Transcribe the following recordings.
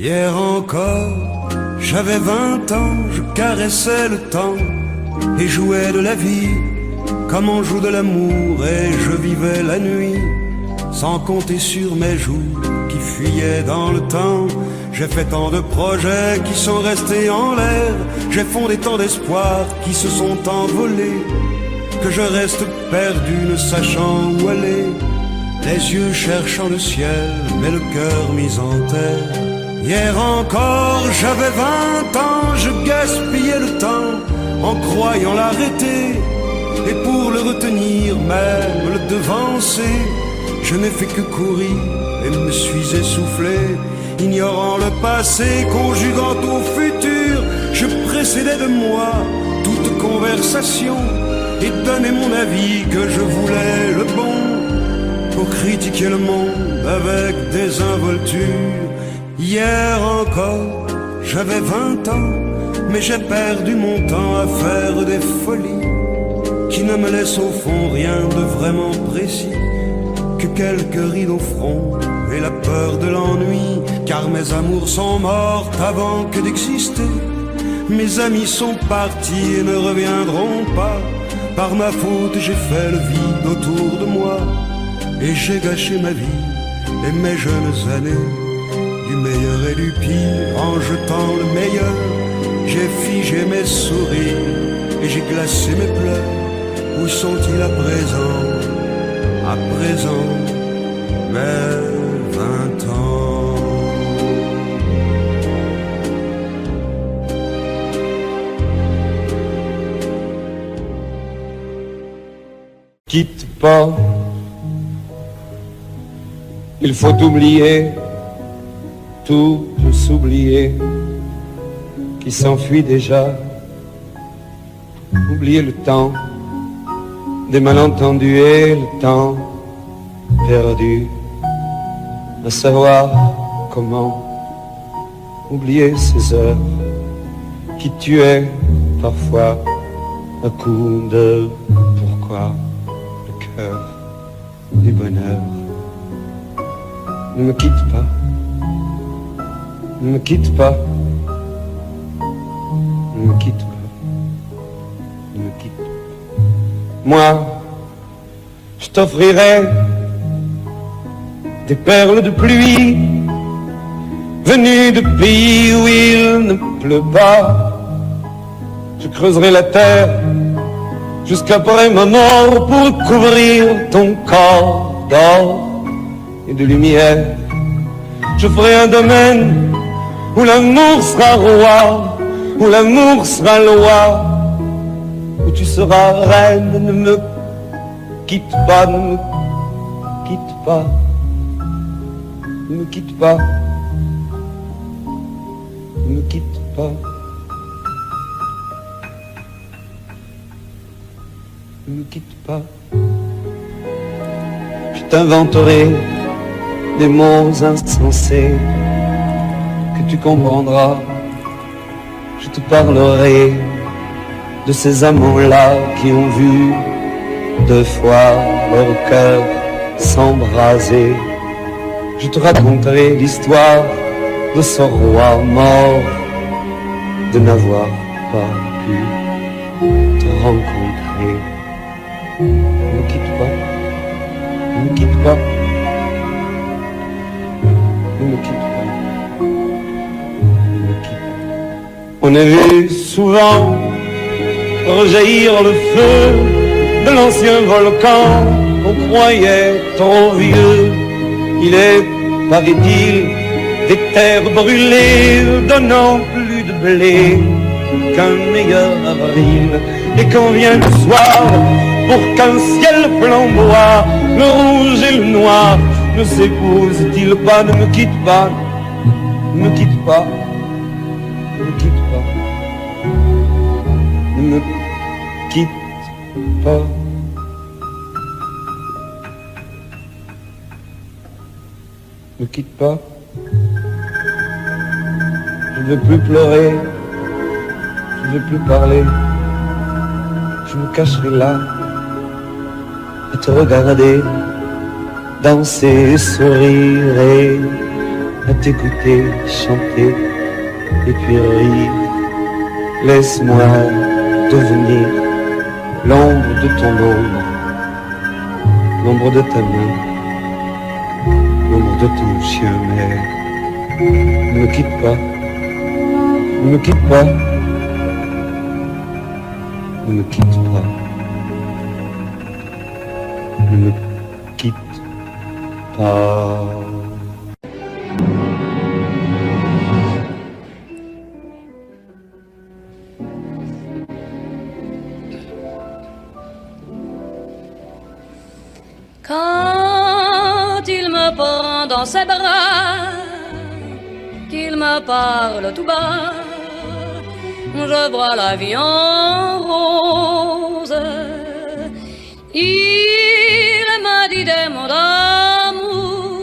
Hier encore, j'avais 20 ans, je caressais le temps et jouais de la vie comme on joue de l'amour, et je vivais la nuit sans compter sur mes jours qui fuyaient dans le temps. J'ai fait tant de projets qui sont restés en l'air, j'ai fondé tant d'espoirs qui se sont envolés, que je reste perdu ne sachant où aller, les yeux cherchant le ciel mais le cœur mis en terre. Hier encore j'avais 20 ans, je gaspillais le temps en croyant l'arrêter, et pour le retenir, même le devancer, je n'ai fait que courir et me suis essoufflé. Ignorant le passé, conjuguant au futur, je précédais de moi toute conversation et donnais mon avis que je voulais le bon, pour critiquer le monde avec désinvolture. Hier encore, j'avais 20 ans, mais j'ai perdu mon temps à faire des folies qui ne me laissent au fond rien de vraiment précis, que quelques rides au front et la peur de l'ennui, car mes amours sont mortes avant que d'exister. Mes amis sont partis et ne reviendront pas. Par ma faute j'ai fait le vide autour de moi, et j'ai gâché ma vie et mes jeunes années, du meilleur et du pire en jetant le meilleur. J'ai figé mes sourires et j'ai glacé mes pleurs. Où sont-ils à présent? À présent, mes 20 ans. Quitte pas, il faut oublier, tout peut s'oublier, qui s'enfuit déjà. Oublier le temps des malentendus et le temps perdu, à savoir comment oublier ces heures qui tuaient parfois à coups de pourquoi le cœur du bonheur. Ne me quitte pas, ne me quitte pas, ne me quitte pas, ne me quitte pas. Moi, je t'offrirai des perles de pluie venues de pays où il ne pleut pas. Je creuserai la terre jusqu'après ma mort pour couvrir ton corps d'or et de lumière. Je ferai un domaine où l'amour sera roi, où l'amour sera loi, où tu seras reine. Ne me quitte pas, ne me quitte pas, ne me quitte pas, ne me quitte pas, ne me quitte pas. Je t'inventerai des mots insensés que tu comprendras. Je te parlerai de ces amants-là qui ont vu 2 fois leur cœur s'embraser. Je te raconterai l'histoire de ce roi mort, de n'avoir pas pu te rencontrer. Ne me quitte pas, ne me quitte pas, ne me quitte pas, ne me quitte pas. On a vu souvent rejaillir le feu de l'ancien volcan qu'on croyait trop vieux. Il est, paraît-il, des terres brûlées donnant plus de blé qu'un meilleur avril. Et quand vient le soir, pour qu'un ciel flamboie, le rouge et le noir ne s'épousent-ils pas? Ne me quitte pas, ne me quitte pas, ne me quitte pas, ne me quitte pas. Ne quitte pas. Je ne veux plus pleurer, je ne veux plus parler. Je me cacherai là à te regarder danser et sourire et à t'écouter chanter et puis rire. Laisse-moi devenir l'ombre de ton ombre, l'ombre de ta main, l'ombre de ton chien, mais ne me quitte pas, ne me quitte pas, ne me quitte pas, ne me quitte pas. Quand il me prend dans ses bras, qu'il me parle tout bas, je vois la vie en rose. Il m'a dit des mots d'amour,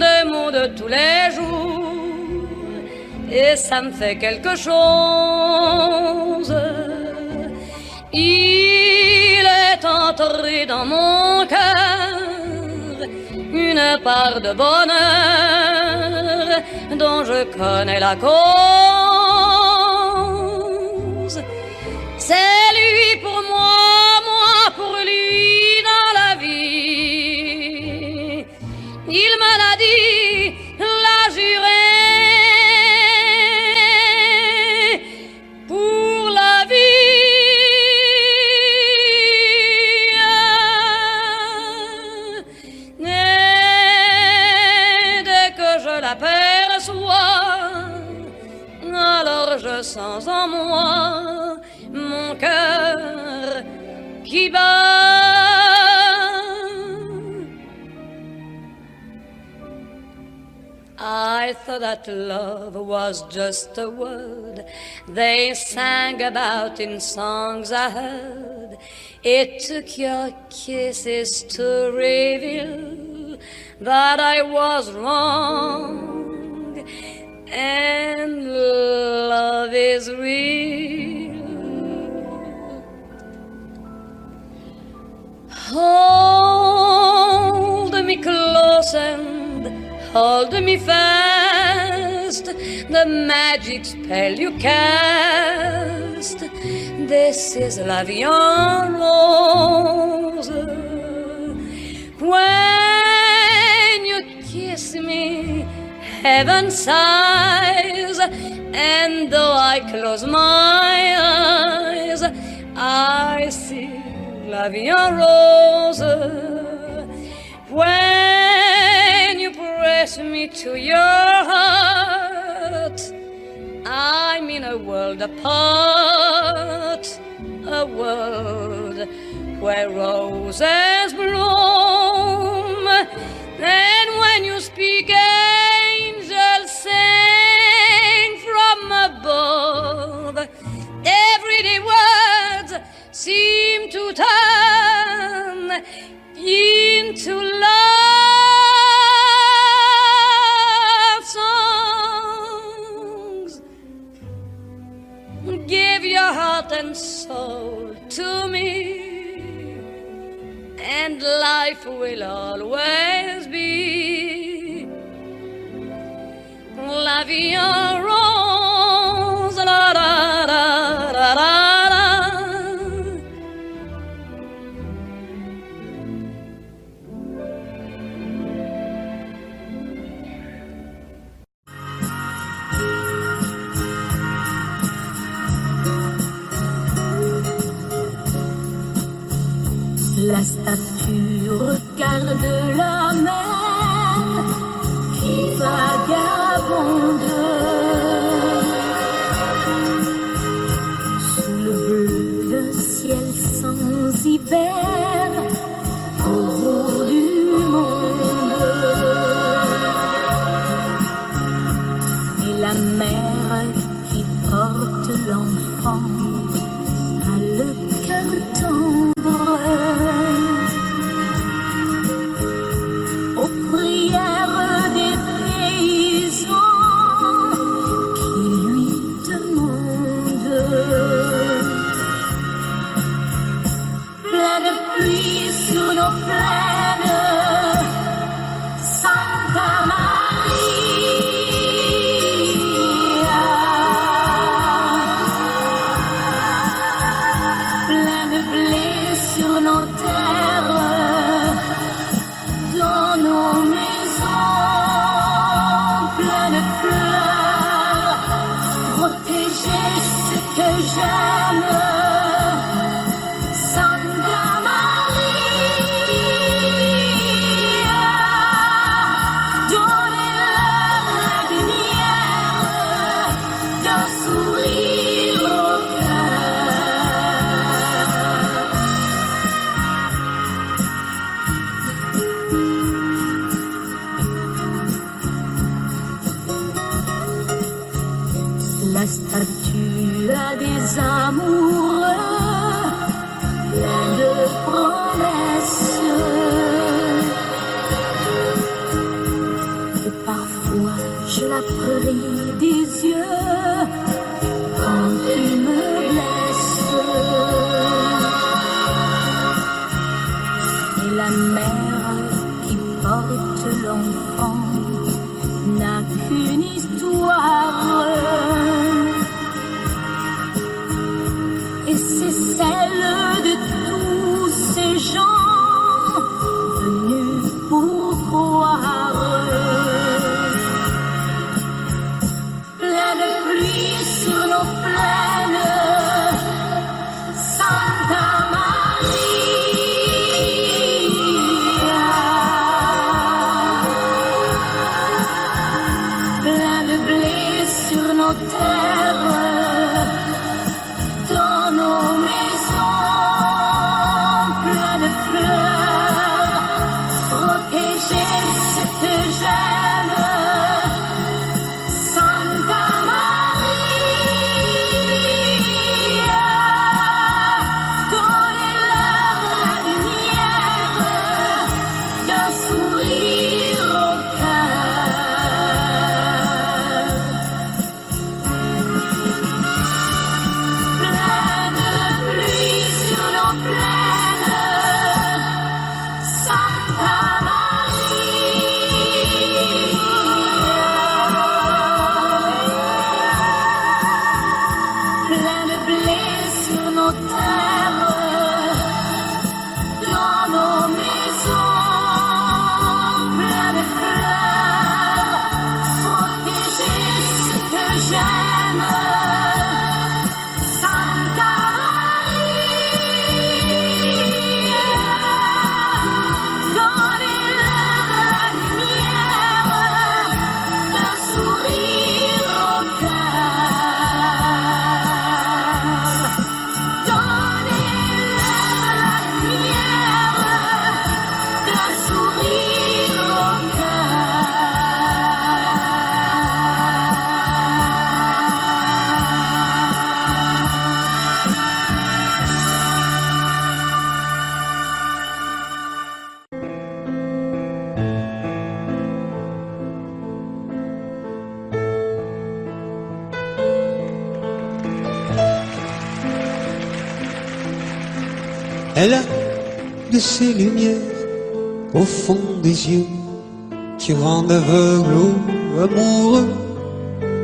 des mots de tous les jours, et ça me fait quelque chose. Il est entré dans mon cœur une part de bonheur dont je connais la cause. C'est lui pour moi, moi pour lui dans la vie. Il me l'a dit, l'a juré. Alors je sens en moi mon cœur qui bat. I thought that love was just a word they sang about in songs I heard. It took your kisses to reveal that I was wrong. And love is real. Hold me close and hold me fast, the magic spell you cast. This is la vie en rose. When you kiss me, heaven sighs, and though I close my eyes, I see la vie en rose. When you press me to your heart, I'm in a world apart, a world where roses bloom. And when you speak, angels sing from above. Everyday words seem to turn into love songs. Give your heart and soul to me, and life will always be la vie en rose. La, la, la, la, la. La statue regarde la mer qui vagabonde sous le bleu, le ciel sans hiver au bout du monde. Et la mère qui porte l'enfant a le cœur tendre. j'aime. Santa Maria, donnez-leur la lumière d'un sourire au la statue des amoureux, plein de promesses. Et parfois je la prie des yeux quand tu me blesses. Et la mère qui porte l'enfant n'a qu'une histoire. Et c'est celle de tous ces gens venus pour croire. Plein de pluie sur nos plaines, Santa Maria. Plein de blé sur nos terres, dans nos maisons, plein de fleurs, protéger ce que j'aime. Santa Maria, donnez-leur la lumière d'un sourire au cœur. Plein de pluie sur nos plaines, Santa Maria. Plein de blé sur nos terres, dans nos maisons, plein de fleurs, protéger ce que j'aime. Santa Maria, donnez-leur la lumière d'un sourire au cœur. Donnez-leur la lumière d'un sourire au Elle a de ces lumières au fond des yeux qui rendent aveugle ou amoureux.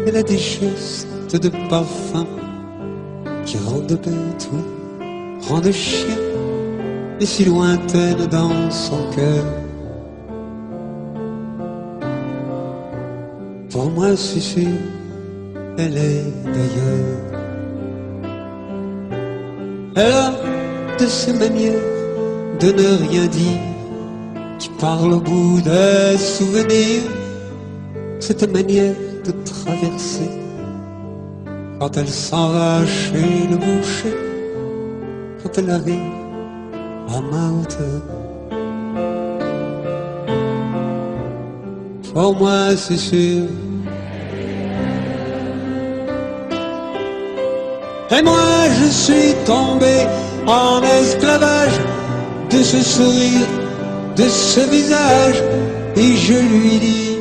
Elle a des gestes de parfum qui rendent bête ou rendent chien, et si lointaine dans son cœur. Pour moi c'est sûr, elle est d'ailleurs. Elle a de ces manières de ne rien dire qui parle au bout des souvenirs, cette manière de traverser quand elle s'en va chez le boucher, quand elle arrive à ma hauteur. Pour moi c'est sûr. Et moi je suis tombé en esclavage de ce sourire, de ce visage, et je lui dis: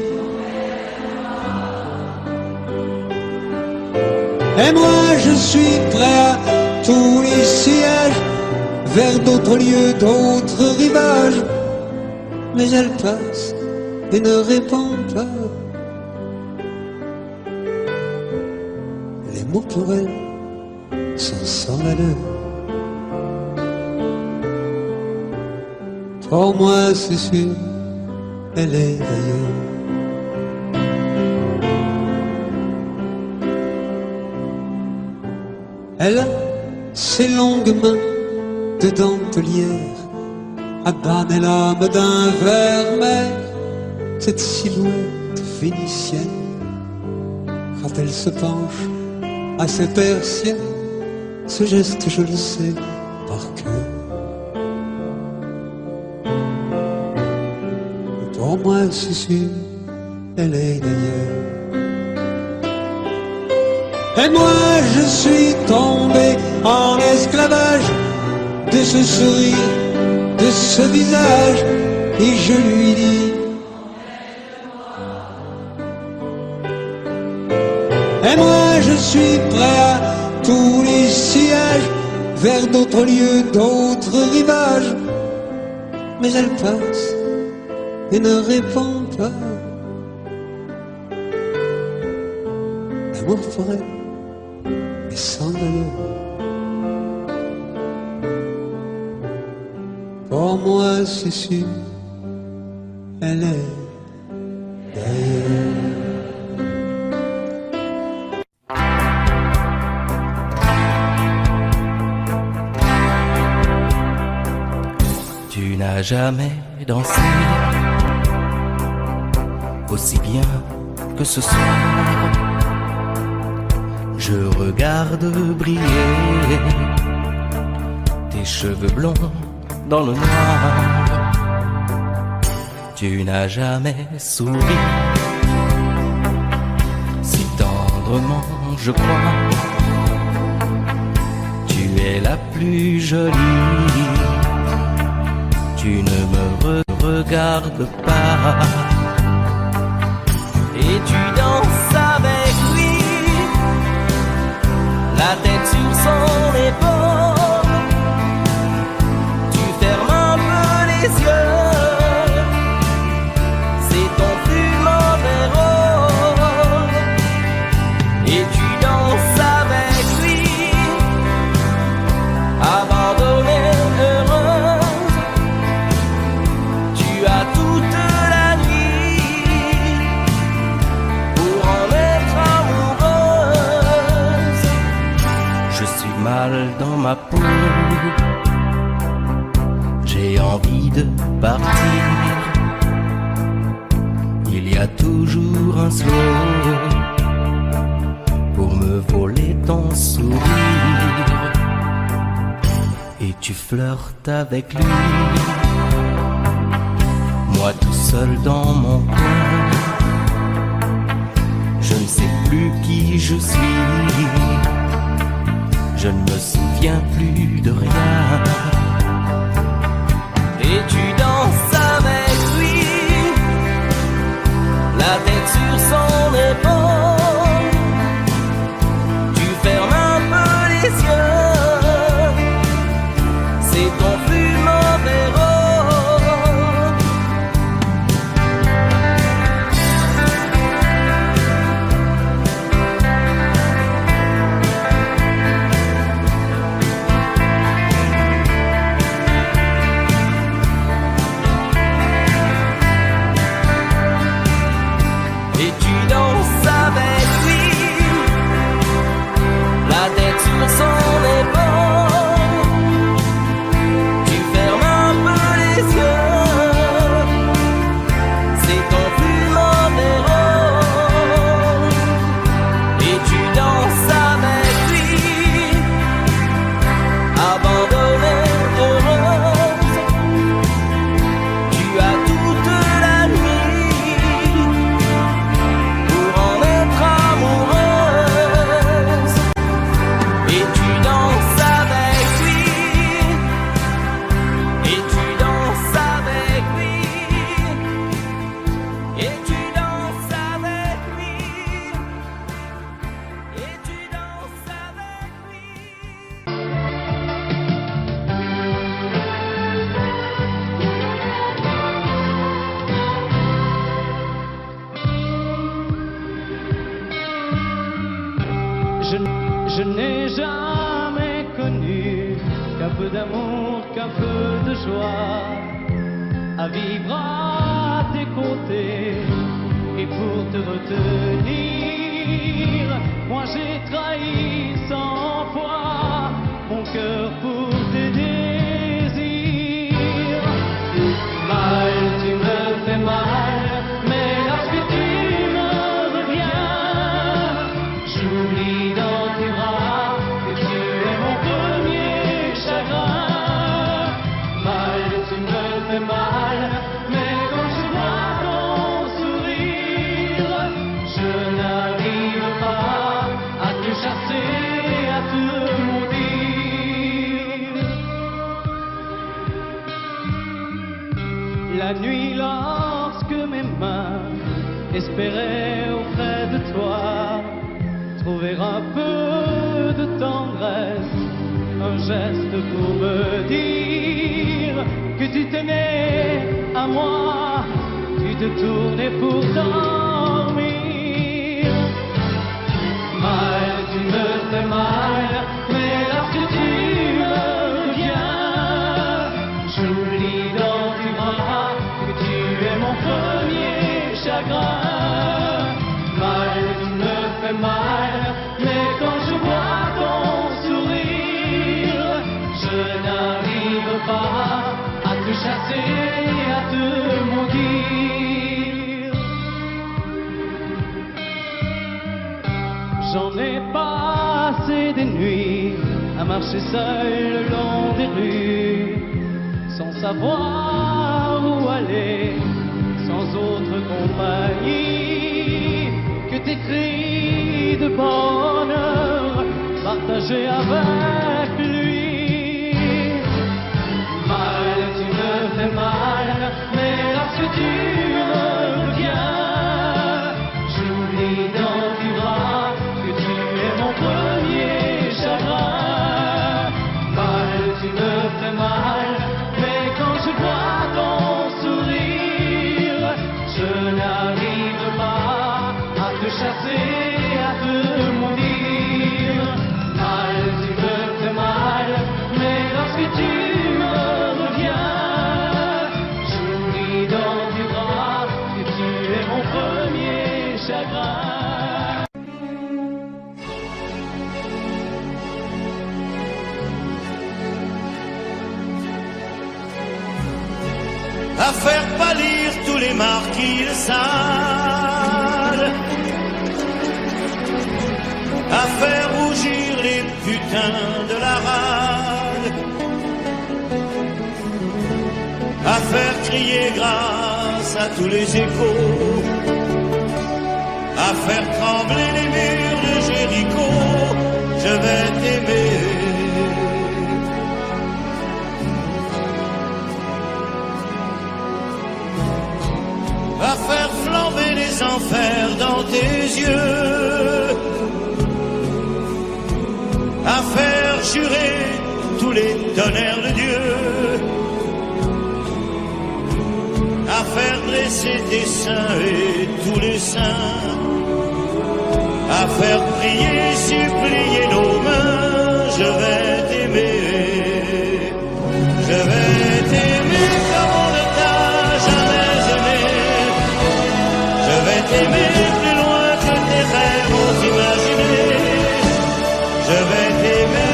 et moi je suis prêt à tous les sillages, vers d'autres lieux, d'autres rivages. Mais elle passe et ne répond pas. Les mots pour elle sont sans valeur. Pour moi c'est sûr, elle est ailleurs. Elle a ses longues mains de dentelière à banner l'âme d'un vermeil. Cette silhouette vénitienne, quand elle se penche à ses persiennes, ce geste je le sais par cœur. Et pour moi c'est sûr, elle est d'ailleurs. Et moi je suis tombé en esclavage de ce sourire, de ce visage, et je lui dis: et moi je suis prêt à tous les sillages, vers d'autres lieux, d'autres rivages. Mais elle passe et ne répond pas. L'amour pour elle est sans valeur. Pour moi c'est sûr, elle est d'ailleurs. Tu n'as jamais dansé aussi bien que ce soir. Je regarde briller tes cheveux blonds dans le noir. Tu n'as jamais souri si tendrement, je crois. Tu es la plus jolie. Tu ne me regardes pas et tu danses avec lui, la tête sur son épaule. Tu fermes un peu les yeux, c'est ton plus mauvais rôle. Et tu danses avec lui, abandonnée, heureuse. Tu as toute la nuit pour en être amoureuse. Je suis mal dans ma peau, j'ai envie de partir. Il y a toujours un slow pour me voler ton sourire. Et tu flirtes avec lui, moi tout seul dans mon coin. Je ne sais plus qui je suis, je ne me souviens plus de rien. Et tu danses avec lui, la tête sur son épaule. Tu fermes un peu les yeux, c'est ton plus mauvais rôle. Et tu danses avec lui, la tête sur son épaule. Tu fermes un peu les yeux, c'est ton plus mauvais rôle. Et tu danses avec lui, abandonnée, heureuse. Tu as toute la nuit pour en être amoureuse. Et tu danses avec lui, et tu danses avec lui, et tu danses avec lui, et tu danses avec lui. Je n'ai jamais connu qu'un peu d'amour, qu'un peu de joie, à vivre à tes côtés et pour te retenir. Moi j'ai trahi 100 fois. espérer auprès de toi trouver un peu de tendresse, un geste pour me dire que tu tenais à moi, tu te tournais pour dormir. Mal, tu me fais mal, mais lorsque tu reviens, j'oublie dans tes bras que tu es mon premier chagrin. Mal, tu me fais mal, mais quand je vois ton sourire, je n'arrive pas à te chasser, à te maudire. J'en ai passé des nuits à marcher seul le long des rues, sans savoir où aller, sans autre compagnie que tes cris de bonheur partagés avec lui. Mal, tu me fais mal, mais lorsque tu reviens, j'oublie dans tes bras que tu es mon premier chagrin. Mal, tu me fais mal, mais quand je vois ton sourire, je n'arrive pas à te chasser, à te maudire. Mal, tu me fais mal, mais lorsque tu reviens, j'oublie dans tes bras que tu es mon premier chagrin. À faire pâlir tous les marquis de Sade, à faire rougir les putains de la rade, à faire crier grâce à tous les échos, à faire trembler les murs de Jéricho. Je vais t'aimer. À faire flamber les enfers dans tes yeux, à faire jurer tous les tonnerres de Dieu, à faire dresser tes seins et tous les saints, à faire prier, supplier nos mains. Je vais t'aimer, je vais t'aimer comme on ne t'a jamais aimé. Je vais t'aimer plus loin que tes rêves ont imaginé. Je vais t'aimer,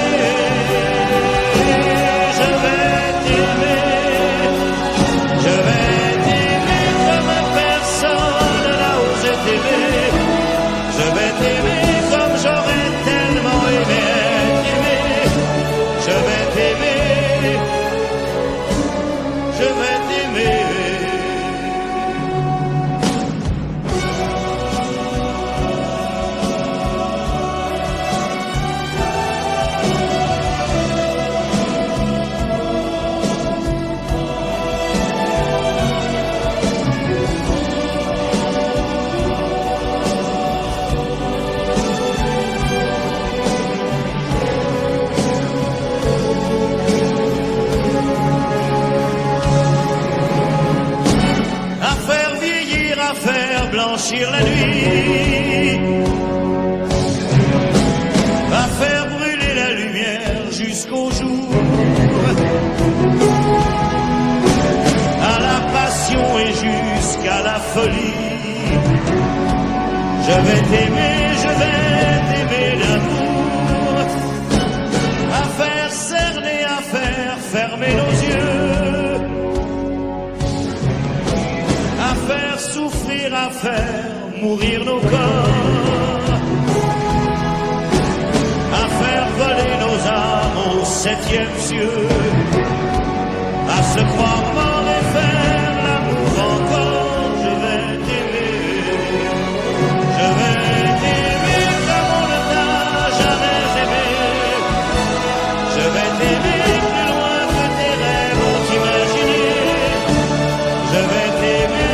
je vais t'aimer, je vais t'aimer comme personne n'a osé t'aimer. Je vais t'aimer comme j'aurais tellement aimé être aimé. Je vais t'aimer, je vais t'aimer. Blanchir la nuit, va faire brûler la lumière jusqu'au jour, à la passion et jusqu'à la folie. Je vais t'aimer d'amour, à faire cerner, à faire fermer nos yeux, à faire souffrir, à faire mourir nos corps, à faire voler nos âmes au septième cieux, à se croire mort et faire l'amour encore. Je vais t'aimer, je vais t'aimer comme on ne t'a jamais aimé. Je vais t'aimer plus loin que tes rêves ont imaginé. Je vais t'aimer.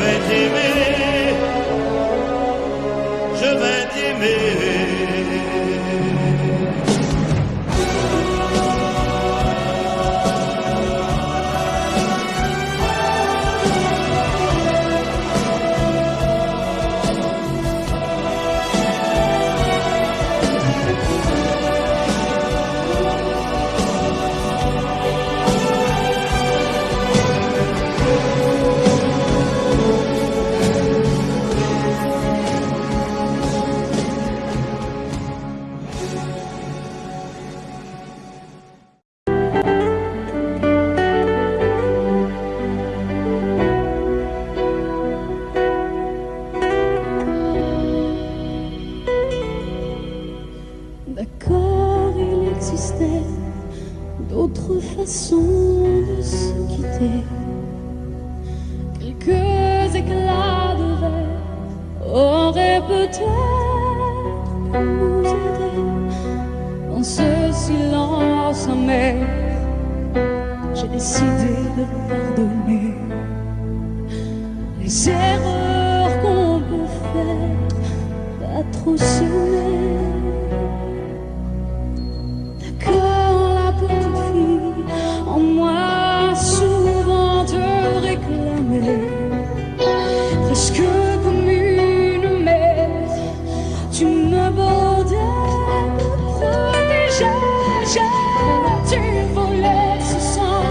vais t'aimer, je vais t'aimer. D'accord, il existait d'autres façons de se quitter. Quelques éclats de verre auraient peut-être pu nous aider. Dans ce silence amer, j'ai décidé de pardonner les erreurs qu'on peut faire, pas trop s'aimer. La petite fille en moi souvent te réclamait, presque comme une mère, tu me bordais, me protégeais, tu volais ce sang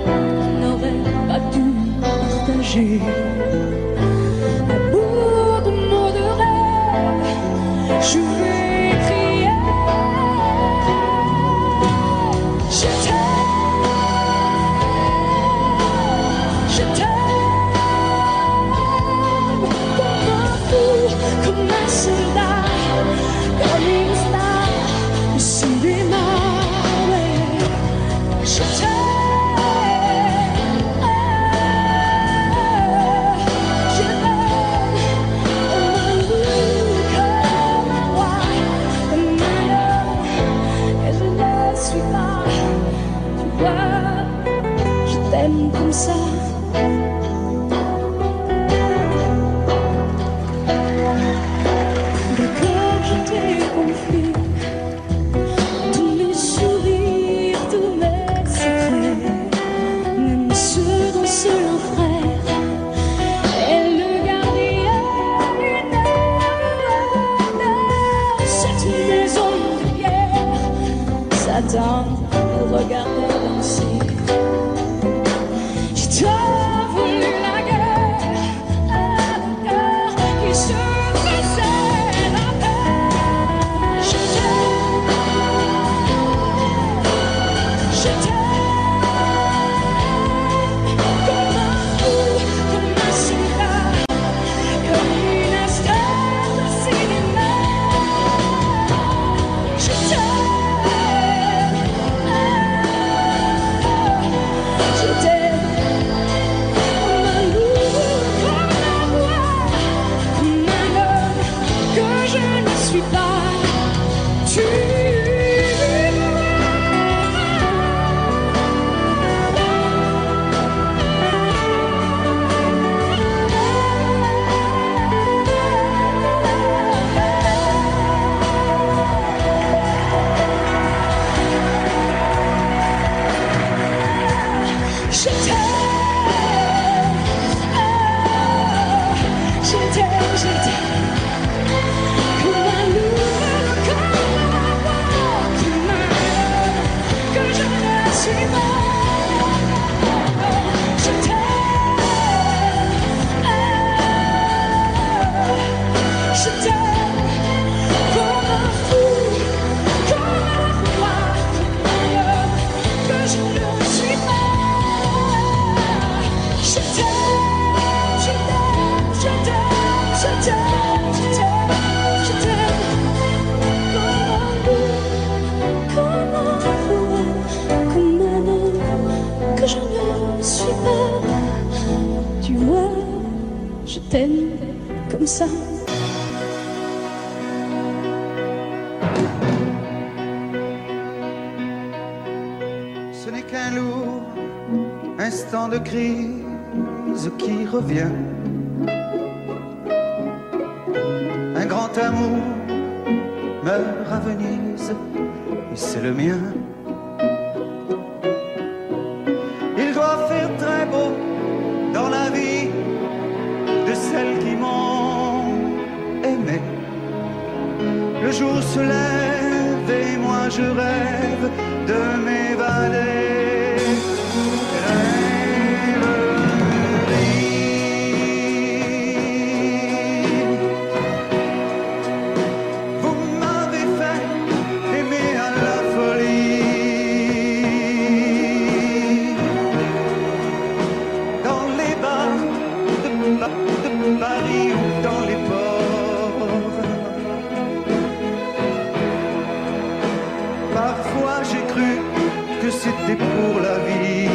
qu'on n'aurait pas dû partager. À bout de mots de rêve, je vais crier. Comme un soldat, comme une star au cinéma, ouais. Je t'aime, comme un loup, comme un roi, comme un homme, et je ne suis pas, tu vois, je t'aime comme ça. Elle regardait danser. J'ai tant voulu la guerre, le cœur qui se faisait la paix. Je t'aime, comme un fou, comme un soldat, comme une star de cinéma. Je t'aime. t'aime comme ça. Ce n'est qu'un lourd instant de crise qui revient grand amour meurt à Venise, et c'est le mien. Il doit faire très beau dans la vie de celles qui m'ont aimé. Le jour se lève et moi je rêve de m'évader. Paris ou dans les ports. Parfois j'ai cru que c'était pour la vie.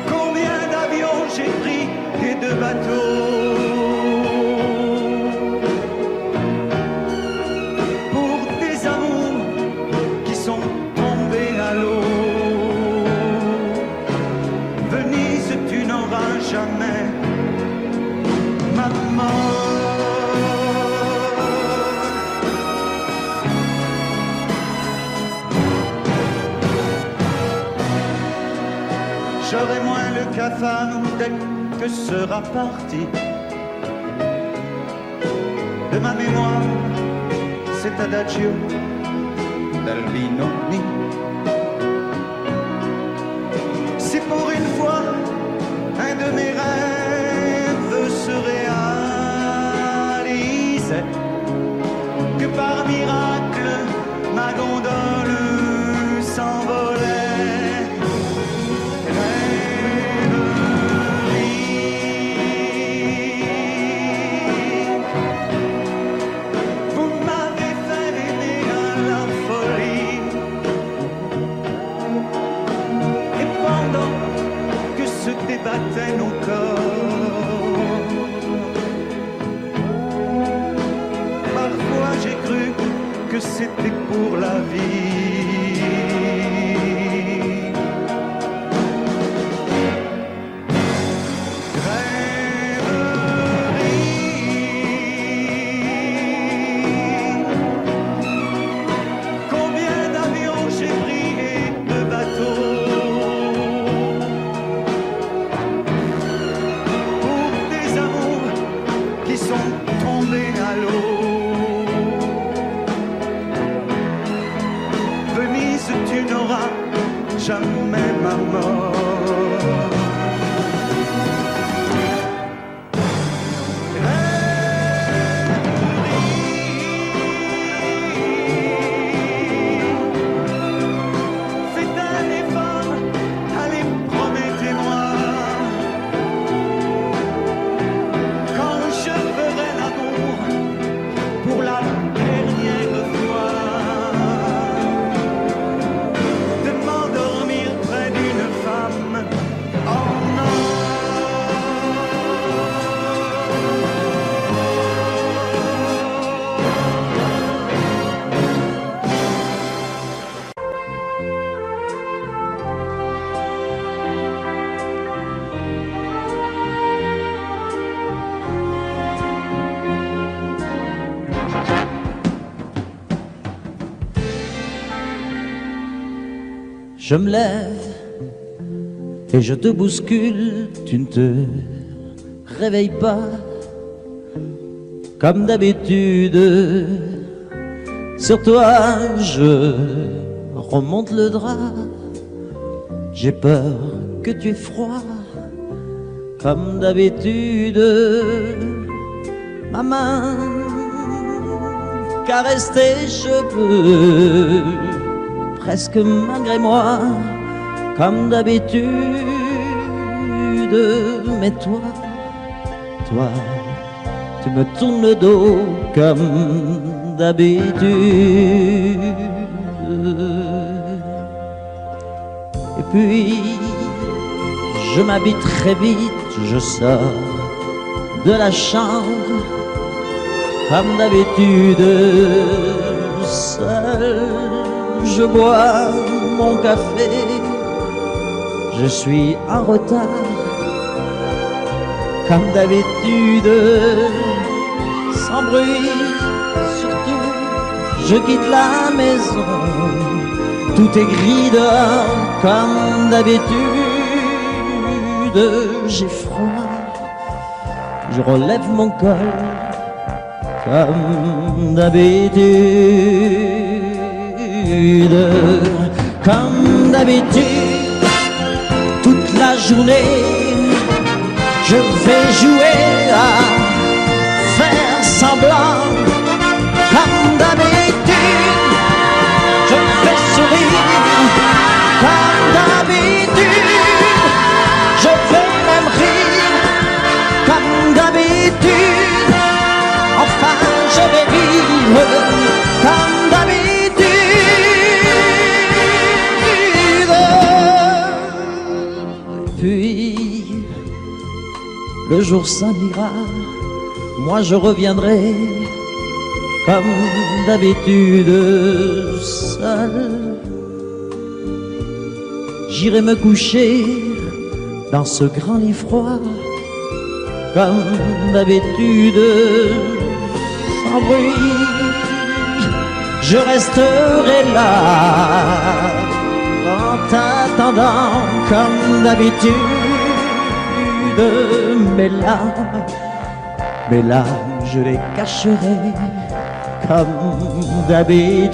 Combien d'avions j'ai pris et de bateaux. Jamais, maman. J'aurai moins le cafard dès que sera parti de ma mémoire cet adagio d'Albinoni. Si pour une fois un de mes rêves se réalisait, que par miracle ma gondole s'envolait. Rêverie, vous m'avez fait aimer à la folie. Et pendant que se débattaient nos corps, parfois j'ai cru que c'était pour la vie. Rêverie, combien d'avions j'ai pris et de bateaux. Tombés à l'eau. Venise, tu n'auras jamais ma mort. Faites un effort, allez, promettez-moi. Quand je ferai l'amour pour la dernière fois, de m'endormir près d'une femme en or. Je me lève et je te bouscule, tu ne te réveilles pas comme d'habitude. Sur toi je remonte le drap, j'ai peur que tu aies froid comme d'habitude. Ma main caresse tes cheveux, presque malgré moi, comme d'habitude. Mais toi, tu me tournes le dos comme d'habitude. Et puis, je m'habille très vite, je sors de la chambre, comme d'habitude. seul, je bois mon café, je suis en retard, comme d'habitude, sans bruit, surtout, je quitte la maison, tout est gris dehors, comme d'habitude, j'ai froid, je relève mon col, comme d'habitude, comme d'habitude, toute la journée, je vais jouer à faire semblant, comme d'habitude, je vais sourire, comme d'habitude, je vais même rire, comme d'habitude, enfin je vais vivre, comme d'habitude. Puis, le jour s'en ira, moi je reviendrai, comme d'habitude, seul. J'irai me coucher dans ce grand lit froid, comme d'habitude, sans bruit. Je resterai là, en t'attendant, comme d'habitude. Mes larmes, je les cacherai, comme d'habitude,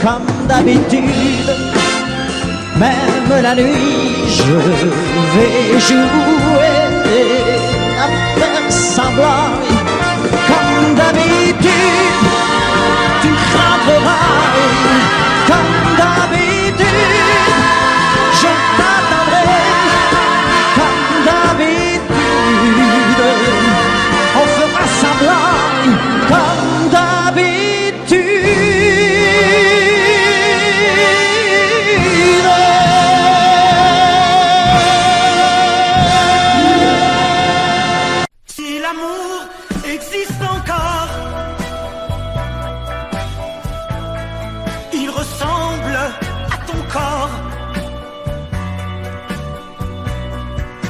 comme d'habitude. Même la nuit, je vais jouer à faire semblant, comme d'habitude. Tu rentreras, comme d'habitude. Je t'attendrai, comme d'habitude. On fera semblant, comme d'habitude. Si l'amour existe encore, il ressemble à ton corps.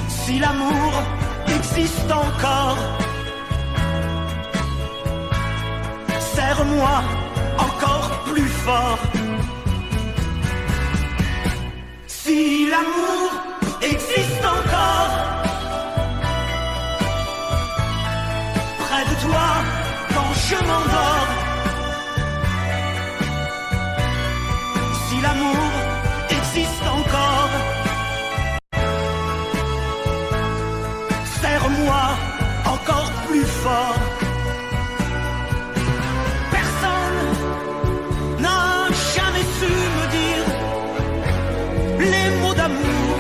Si l'amour existe encore, serre-moi encore plus fort. Si l'amour existe encore, près de toi quand je m'endors. Si l'amour existe encore, serre-moi encore plus fort. Personne n'a jamais su me dire les mots d'amour,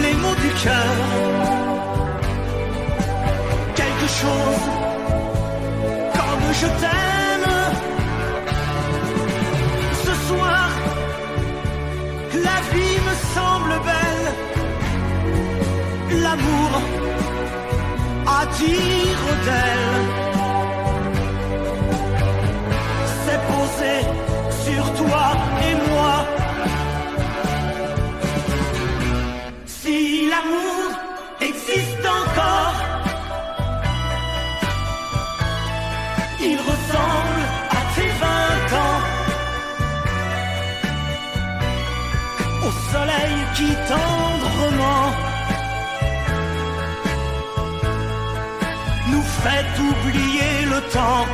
les mots du cœur. Quelque chose comme je t'aime. Ce soir, la vie me semble belle. L'amour attire d'elle. C'est posé sur toi et moi. Si l'amour existe encore, il ressemble à tes 20 ans, au soleil qui tendrement nous fait oublier le temps.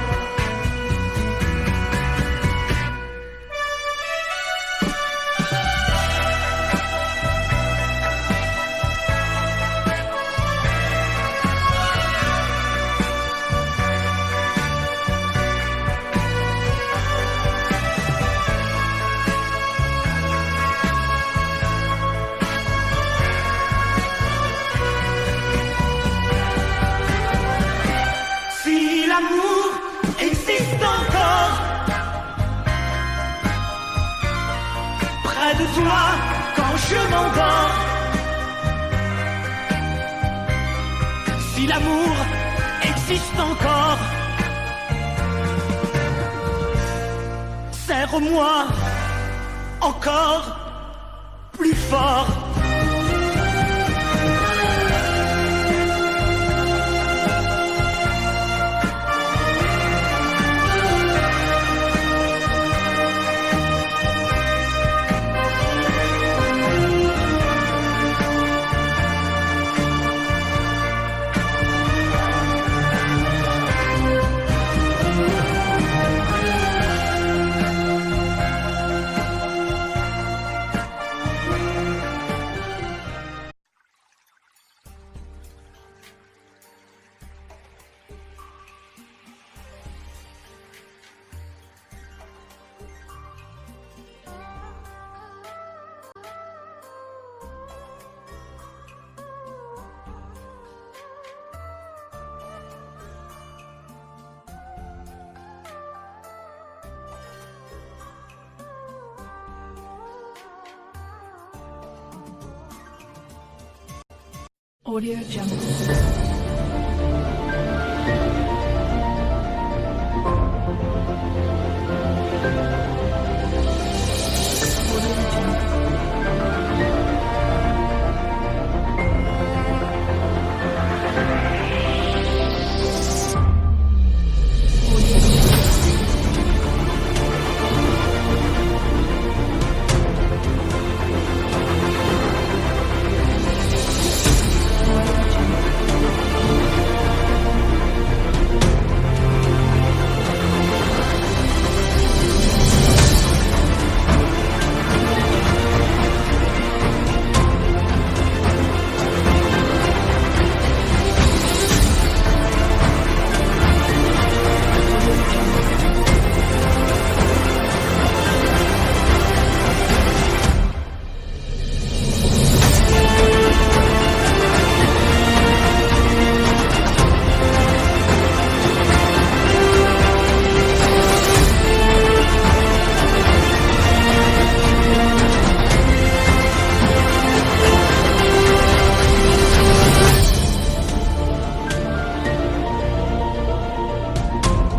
Si l'amour existe encore, près de toi quand je m'endors. Si l'amour existe encore. Serre-moi encore plus fort. Audio Jungle.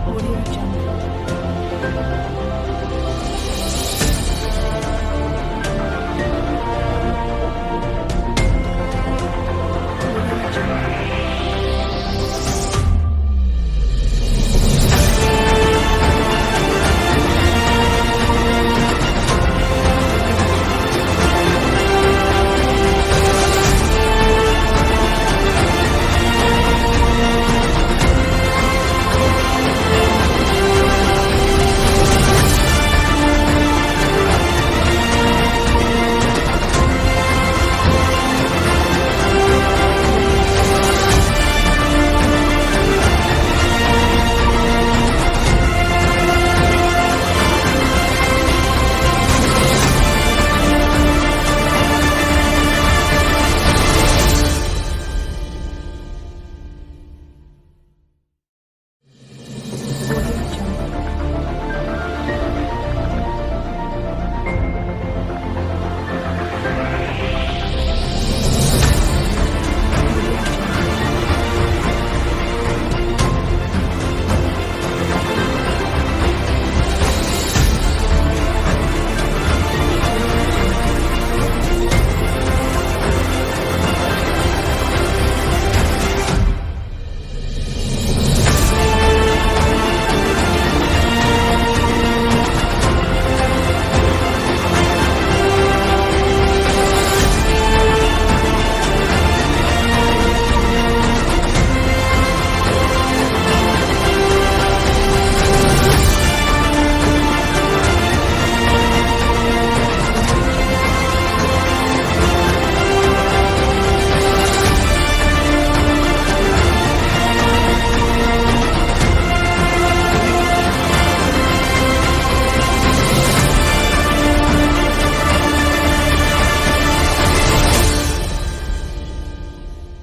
Audio Jungle.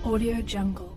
Audio Jungle.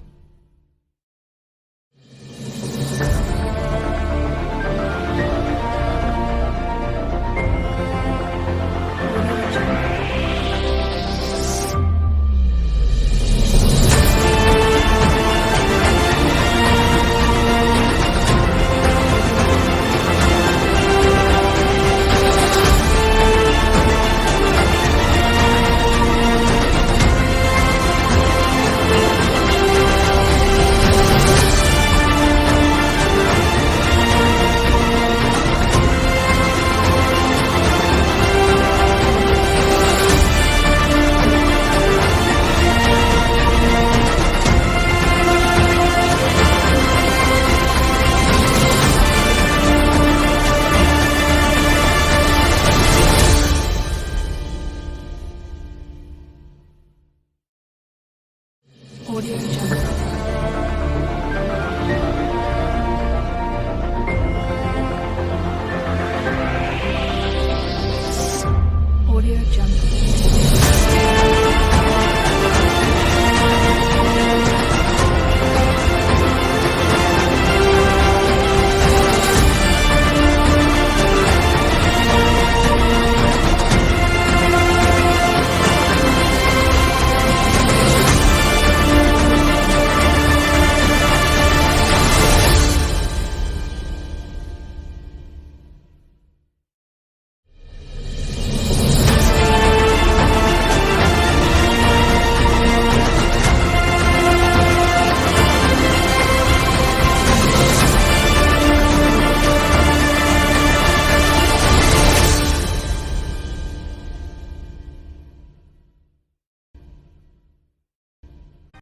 Jungle.